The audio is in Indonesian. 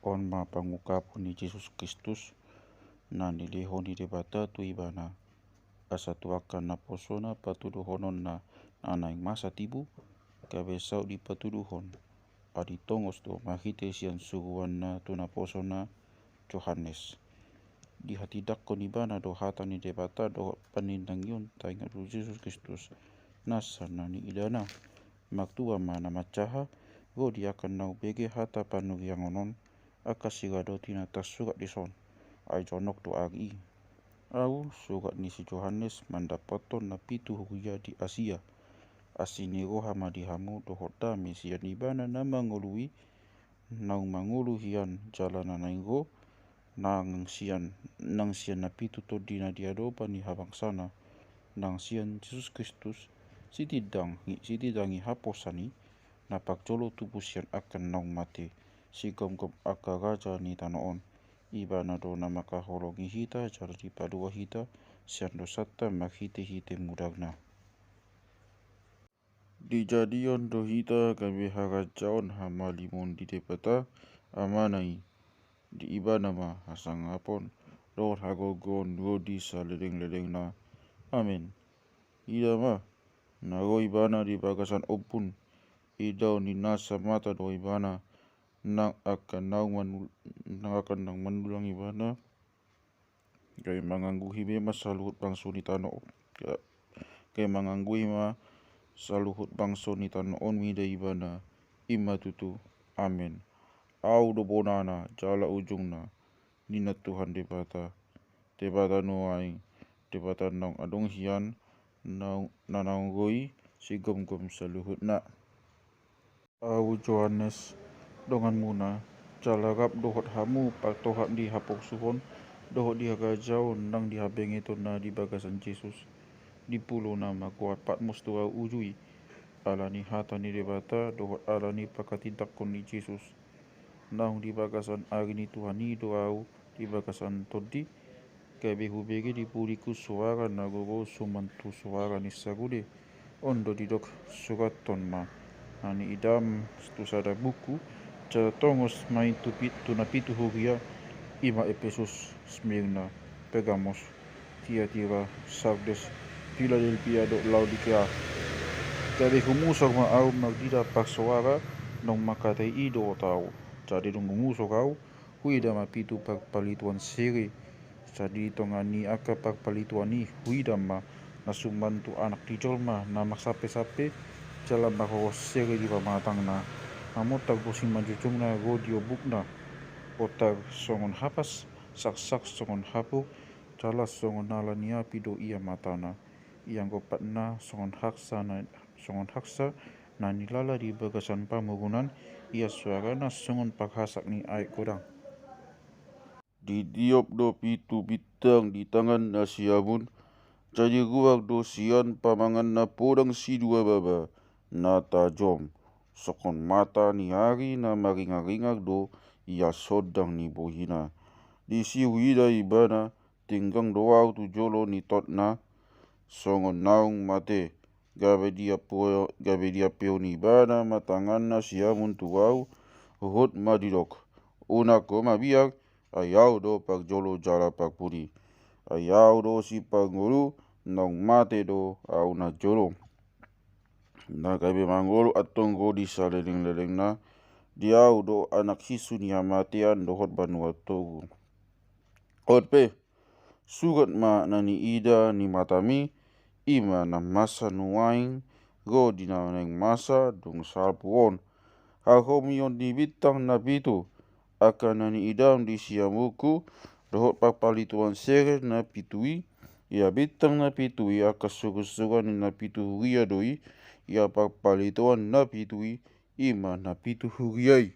on mapangukapon ni Jesus Kristus na nilihon ni debata tu ibana asa tuakan na posona patuduhonon na anaing masa tibu kabesau di patuduhon adi tongos do mahite sian suruan na tuna posona Johannes di hati dakon ibana do hata ni debata do panindang yun taingat du Jesus Kristus nasa na ni idana maktua mana macaha go dia akan nau bege hata panu yang onon akasigado tina tas surat dison ai jonok do agi au surat ni si Johannes mandapaton na pitu huya di Asia asinigo hama di hamu do hota mesian ibana na mangului nau mangulu hian jalanan naingo nang sian na pitu to dina diado pani habang sana nang sian Jesus Kristus sitidangi haposani na pagcolo tubusian akan naung mate si gom akaraja ni tanoon ibana do na makahologi hita jardi padua hita sian dosata makhite mudagna dijadion do hita kami harajaon hamalimon di depata amanai di ibana ma hasangapon do hagogon rodi saledeng na amin ida ma nago ibana di bagasan opun idau ni nasa mata do ibana nang akan nang manulang ibana kay mangangguhi ma saluhut bangso ni tano kay mangangguhi ma saluhut bangso ni tanoon mida ibana ima tutu amin au do bonana jala ujungna nina Tuhan debata nuai debata nang adong hian nanang goi si gom saluhut na au Johannes dongan muna jalagap dohot hamu patohap di hapok suhon dohot di hagajau nang di habeng itu na di bagasan Jesus di pulau nama kuat Patmos tua ujui alani hata ni debata dohot alani pakatidak kon ni Jesus nang di bagasan agni Tuhan ni doau di bagasan todi kabehu bege di puriku suara nagogo sumantu suara ni sagude ondo didok surat tonma ani idam stusada buku cara tongos main tunapitu hugia ima Efesus, Smyrna, Pergamos, Tiatira, Sardes, Philadelphia do Laodicea jadi humusok ma au magdida paksuara nong makatai ido tau jadi dong humusok au huida mapitu pagpalituan siri jadi tongani aka pagpalituan ni huida ma nasumantu anak dijolma na masape-sape jala makos siri di pamatang na amotag bosin manjujung na godio bukna otag songon hapas sak songon hapu jala songon nala nia pido ia matana yang gopat na songon haksa na nilala di bagasan pamugunan ia suara na songon paghasak ni aik kodang di diop do pitu bitang di tangan na siamun jadi ruak do sian pamangan na podang si dua baba na tajom sokon mata ni hari na maringak do ia sodang ni bohina di si huida ibana tinggang doau tu jolo ni totna songon naung mate gabe dia peo ni ibana matangan na siamun tuau hot madidok una ko mabiak ayau do pagjolo jala pagpudi ayau do si pagulu naung mate do au na jolo na kabe mangolo atong godi saledeng na diau do anak hisu ni hamatian dohot banua togu hot pe sugat ma nani ida ni matami ima na masa nuaing go dina neng masa dong salpuon hahomion di bitang na pitu akan nani idam di siamuku dohot papalituan sere na pitui ia bitang na pitui aka sugu-sugan na pitu huria doi ia papalituan na pitui ima na pitu huriai